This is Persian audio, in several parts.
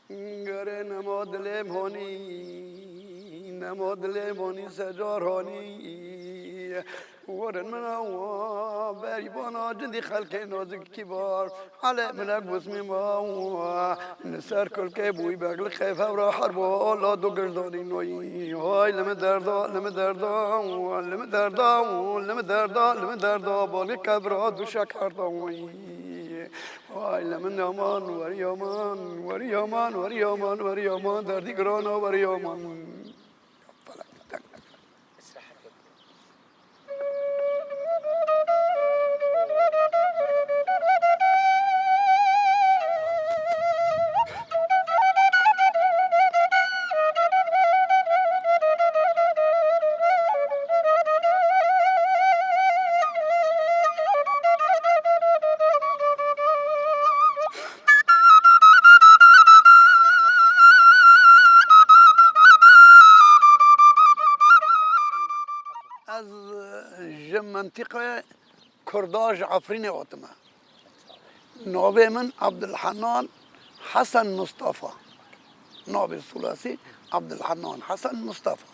گره نماد لیمانی نماد لیمانی سجارانی ورن منا و بریبانا جندی خلق نازک کبار علی ملک بسمی ما نسر کل که بوی بغل خیفه و را حرب لا دو گردانی نوی های لم دردا لم دردا لم دردا لم دردا لم دردا بالی کبرا دو شکر داوی وای لمن یامان وری یامان وری یامان وری یامان وری یامان دردی گرانا وری یامان از منطقه کرداج عفرین واتمه نوبه من عبدالحنان حسن مصطفى نوبه الثلاثي عبدالحنان حسن مصطفى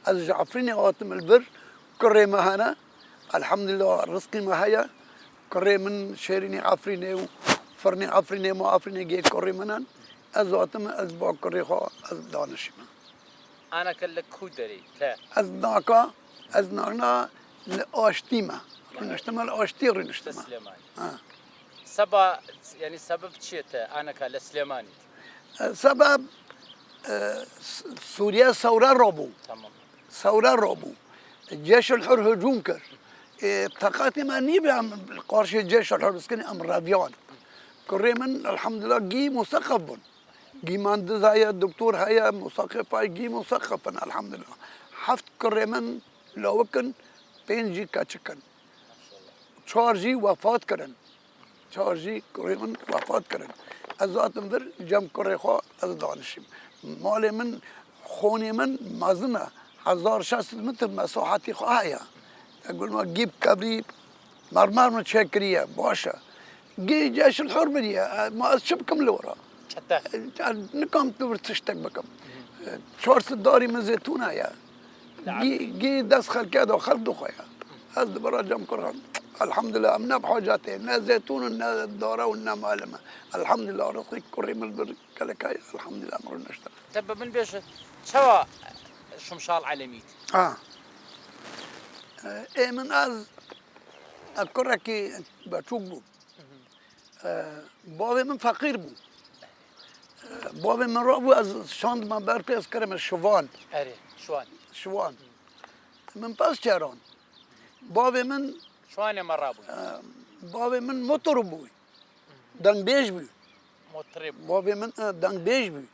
از جعفرين واتم البر كري مهنا الحمد لله رزقي مهيا كري من شيريني عفريني وفرني عفريني ما عفريني جي كري منن از واتم از با كري خو از دانشما انا كلك كودري از ناكا از نانا لاشتيما رنشتما الاشتي رنشتما سليماني سبا يعني سبب تشيتا انا كلا سليماني سبب سوريا ثورة رابو تمام ثورة رابو الجيش الحر هجوم كر طاقاتي ما نيبي عم قارش الجيش الحر بسكني ام رافيان كري من الحمد لله جي مثقف بن جي مهندس هيا الدكتور هيا مثقف هاي جي مثقف الحمد لله حفت كري من لوكن بين جي كاتشكن چهار جي وفات كرن چهار جي كري من وفات كرن از ذاتم در جمع كري خو از دانشیم مال من خوني من مزنه 1600 متر مساحتي خواهية أقول ما جيب كبريت مرمر من شكرية باشا جي جيش الحر بدي ما أشبكم لورا حتى نكم تبر تشتك بكم شورس الداري من زيتونة يا جي دس خل كذا خل دخيا هذا برا جم كرهم الحمد لله أمنا بحاجاتين نا زيتون نا دارة ونا معلمة الحمد لله رزقك كريم البر كلكاي الحمد لله مرنا نشتغل تبا من بيش شوا شمشال علميت إيه من از أكركي بتشوك بو بابي من فقير بو بابي من رابو از شاند من برپی از کرم شوان اري شوان من پس چران بابي من شوان مرابو بابي من موتور بوي دنگ بیش بوي مطرب بابي من دنگ بیش بوي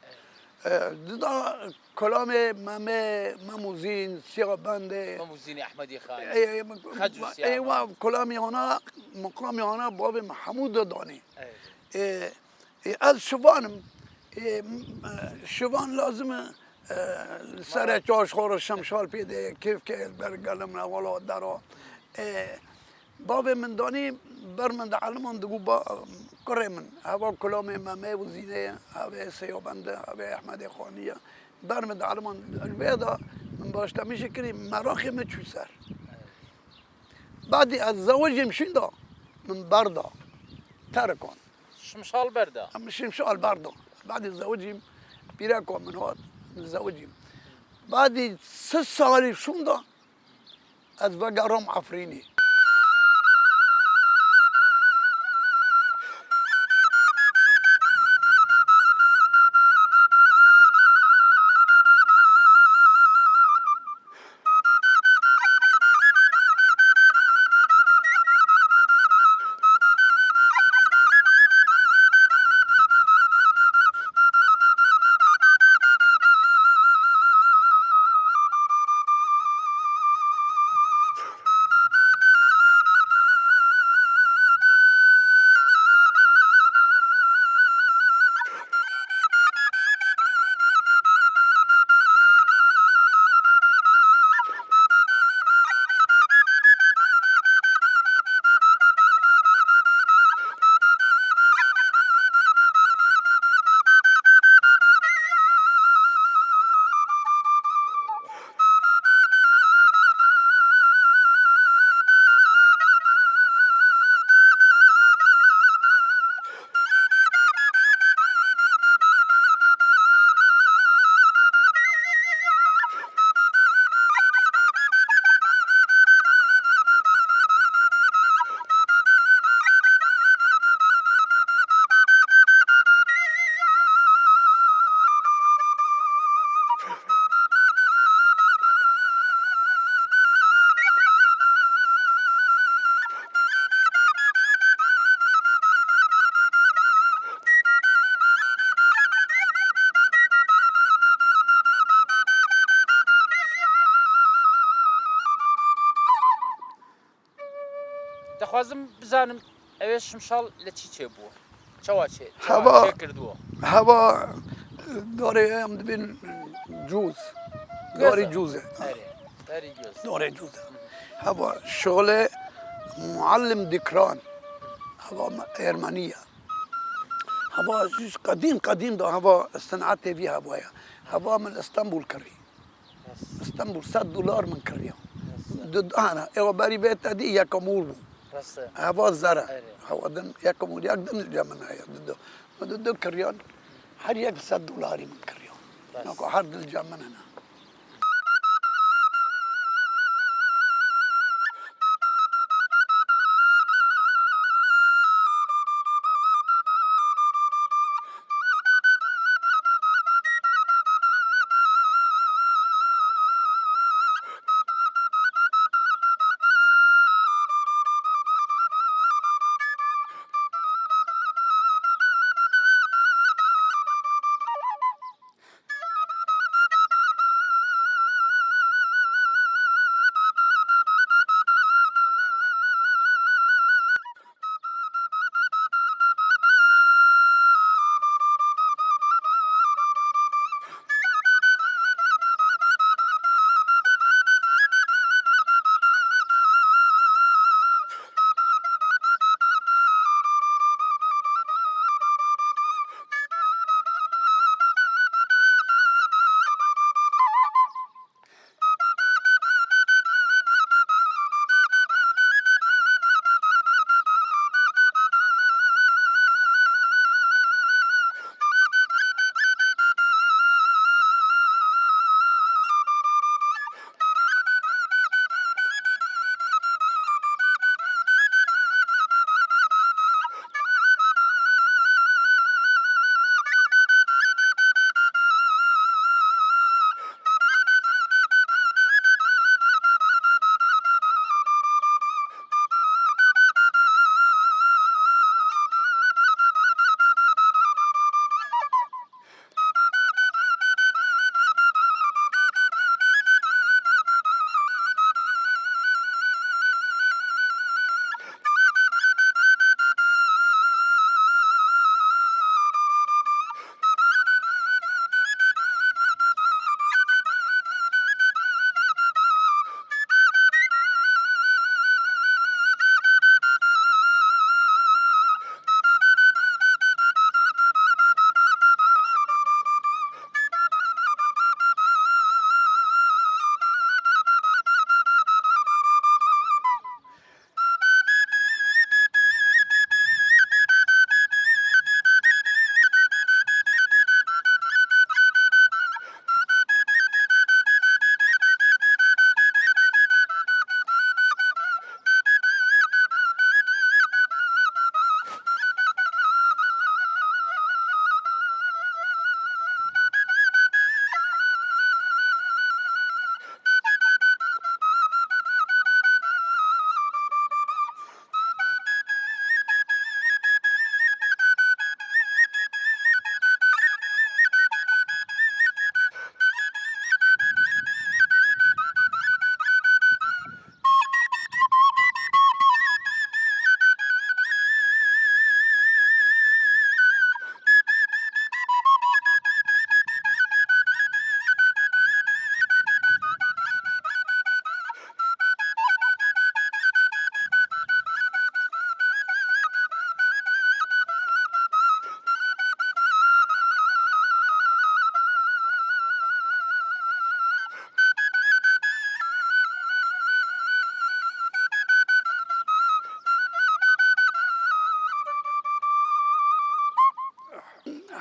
ددا کلام مموزین سیاه بنده مموزين احمدي خان ايوه كلامي هنا مقامي هنا بابي محمود داني از شوانم شوان لازم سر چاش خور شمشال پیده کیف که برگلم ولا درا بابي من داني برمند علمان دقو با كرمن هوا كلام مامي وزينه هوا سيوبنده هوا احمد خانيه برمند علمان البيضة من باشتا مش كري مراخي متشوسر بعد الزواج يمشين دا من بردا تركون شمشال بردا مش شمشال بردا بعد الزواج بيراكون من هاد الزواج بعد 6 سال شون دا از وقرام عفريني دەخوازم بزانم ئەوێ شمشاڵ لە چی چێبووە چاوا هەوا چێ کردووە هەوا دۆڕێ ئەم دەبێن جوز دۆڕی جوزە داری گوێز دۆڕێ جوزە هەوا شغلێ معلم دکران هەوا ئێرمانیە هەوا قدیم دا هەوا صنعەتێ وی هەوایە هەوا من ئەستەمبول کڕی ئەستەمبول $100 من کڕیەوە أنا إيوه باري بيت أدي يا كمول هذا الزرع هو دم يا كمول يا دم الجمنة يا ضد كريان هل يقصد $100 من كريان نكو حرد الجمنة أنا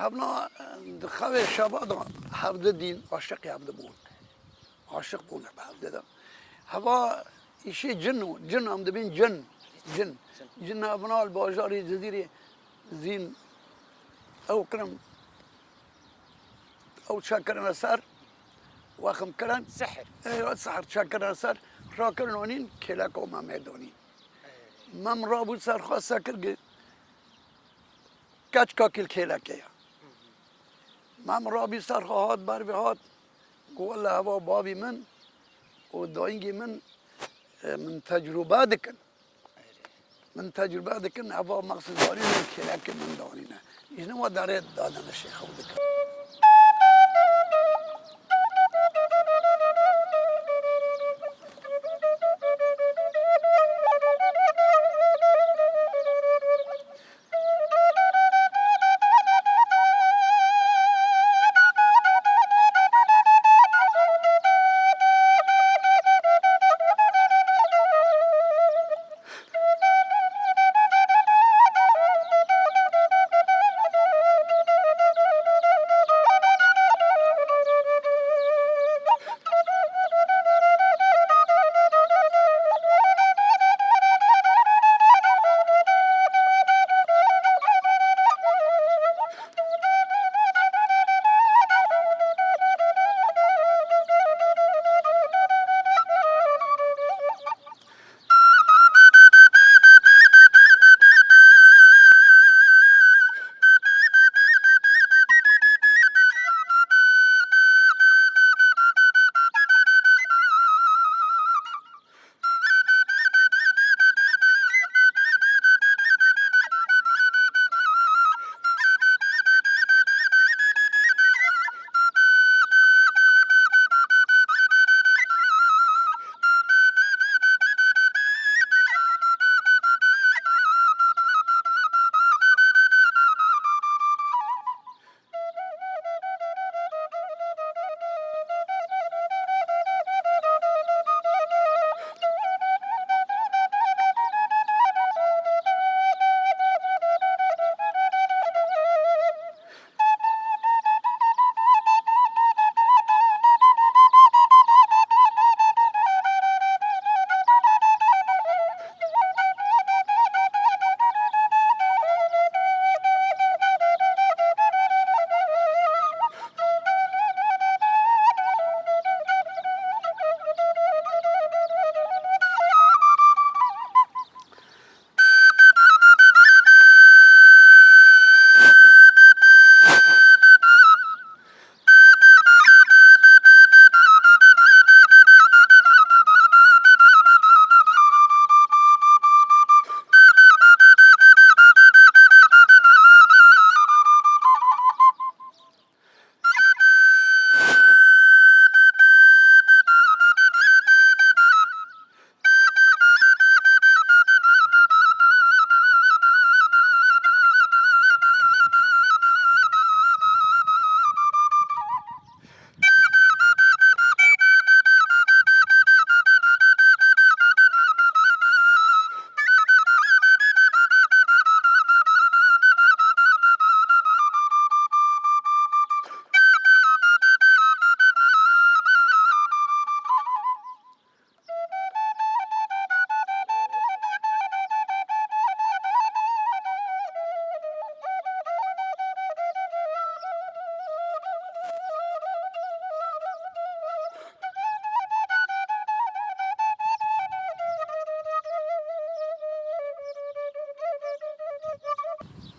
هبنا خوي شباب هبدا دين عاشق هبدا بول عاشق بول هبدا ده هوا شيء جن هم دبين جن أبناء الباجاري الجزيرة زين أو كرم أو شاكر مسار واخم كران سحر ايوه سحر شاكر سر شاكر نونين كلاكو ما ميدونين مام رابو سر خاص سكر كاش كاكل كلاكيا مام رابي سر هات بار بهات قول له هوا بابي من وداينجي من تجرباتك من تجرباتك هوا مقصد دارين كلاك من دارينا يجنوا داريت دادنا الشيخ ودك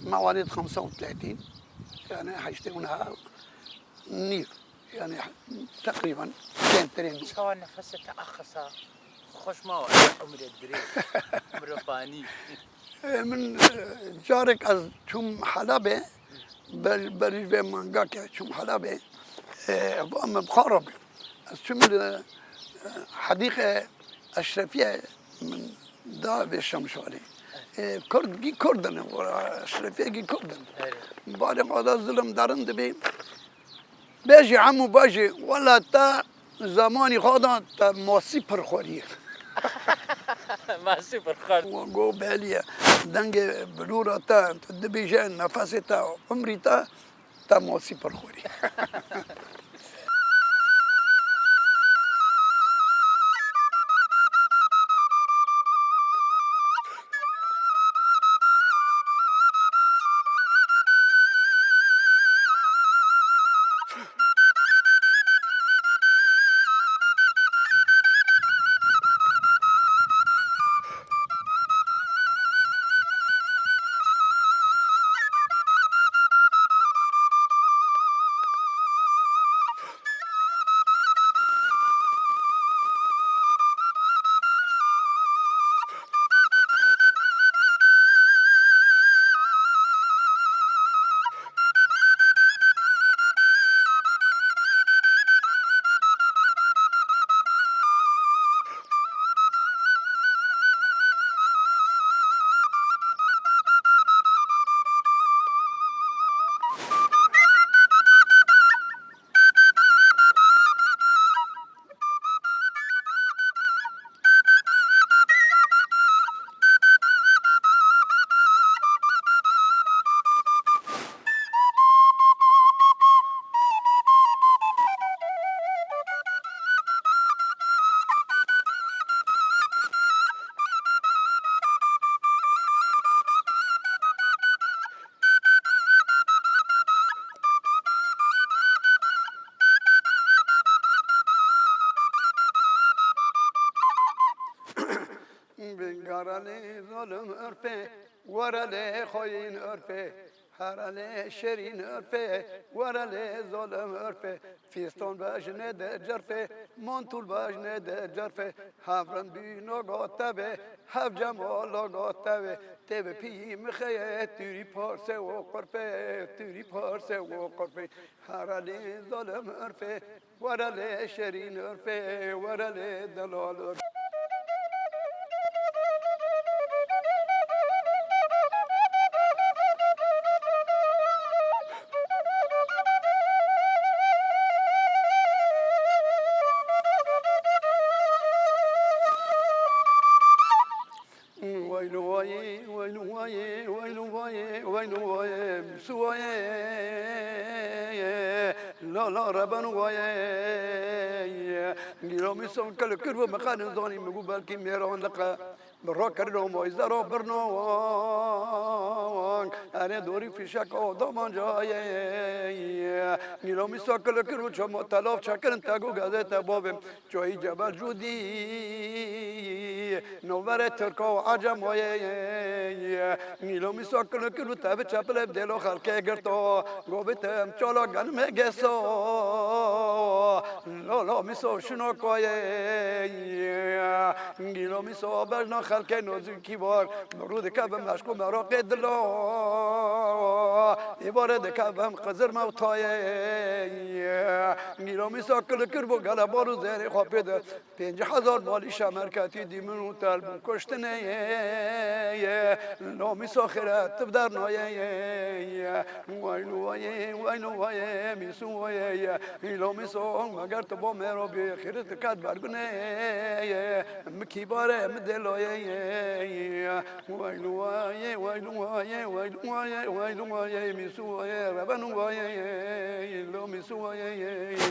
مواليد 35 يعني حيشتغلونها نيف يعني تقريبا 200 شو نفسه تأخصه خوش ما عمر الدري عمر باني من جارك از چوم حلبه بريج به مانگا که چوم حلبه ام بخارب از چوم حديقة أشرفية من دا بالشمشالي كرد جي كردن أشرفية جي كردن بعد هذا ظلم دارن دبي باجي عمو باجي ولا تا زماني خاضا تا موسي پرخوري ماشي برخار وقو بالي دنگ بلورا تا دبي جان نفسي تا عمري تا موسي پرخوري بنقرالي ظلم أرفي ورالي خوين أرفي هرالي شرين أرفي ورالي ظلم أرفي فيستون باش نده جرفي مونتول باش نده جرفي هفرن بينو غوتابي هف جمال غوتابي تبي بي مخيه توري پارسه و قرفه توري پارسه و قرفه هرالي ظلم أرفي ورالي شرين أرفي ورالي دلال أرفي ويلو واي ويلو واي ويلو واي ويلو واي بسواي لا لا ربنا واي قيلو ميسون كل كرب مكان زوني مقبل كي ميرون لقى بروكر روم ويزارو برنو انا دوري في شكو ضمان جاي قيلو ميسون كل كرب شمو تلاف شكل تاقو غازت بوبم جوي جبل جودي نوبر تركو عجم ويه نیلو میساکل کلو تاب چپل بدلو خالکه گرتو گوبتم چالا گن مگسو لالا میسو شنو کویه نیلو میسو برنا خالکه نوزکی بار مرود کبم مشکو مراق دلو ایباره دکبم قزر موتایه نیلو میساکل کربو گلا بارو زیر خوابیده 5000 مالی شمرکتی دیمنو تلبون کشتنه نامی ساخرت بدر نایه ویلو وایه ویلو وایه میسو وایه ایلو میسو مگر تو با مرا بی خیرت کد برگنه مکی باره مدلایه ویلو وایه ویلو وایه ویلو وایه ویلو وایه میسو وایه ربنو وایه ایلو میسو وایه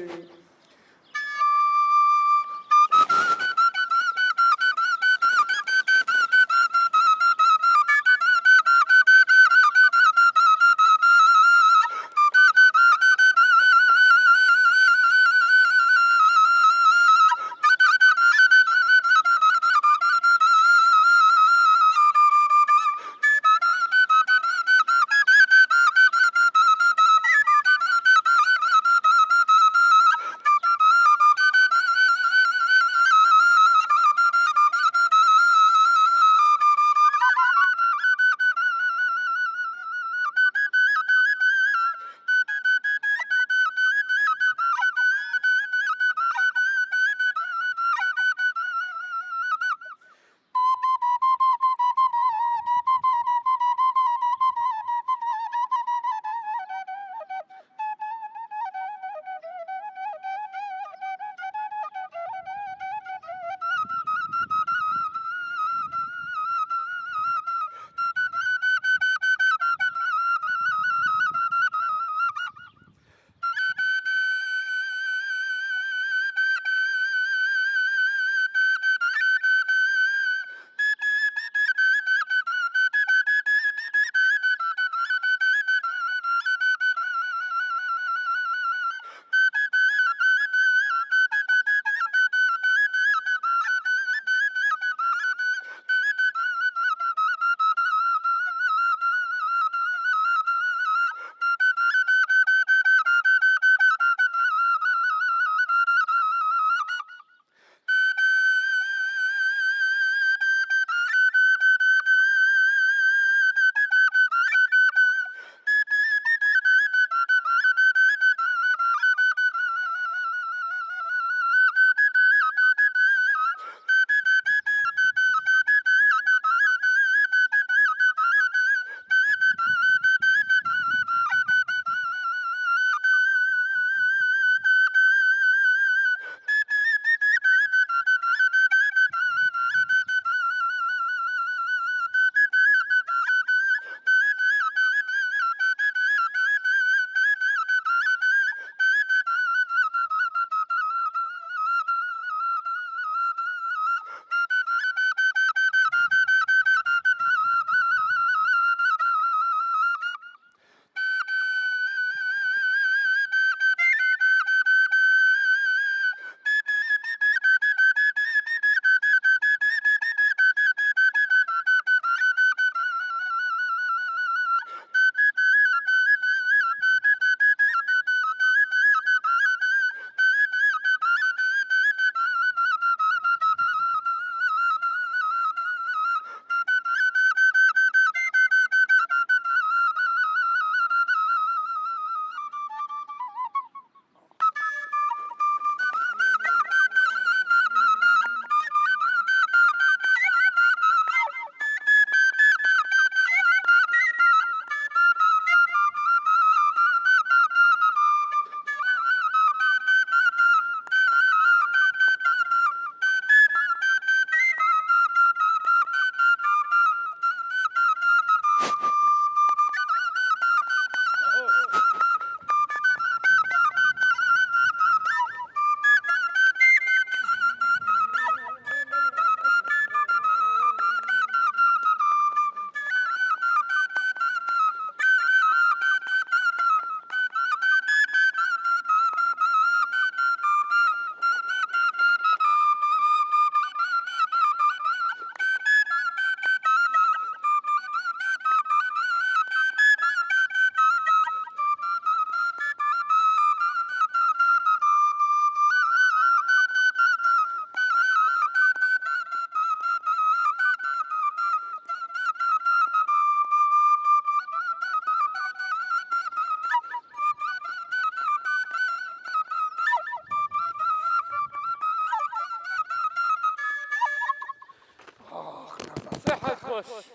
نەفەس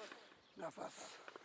نفس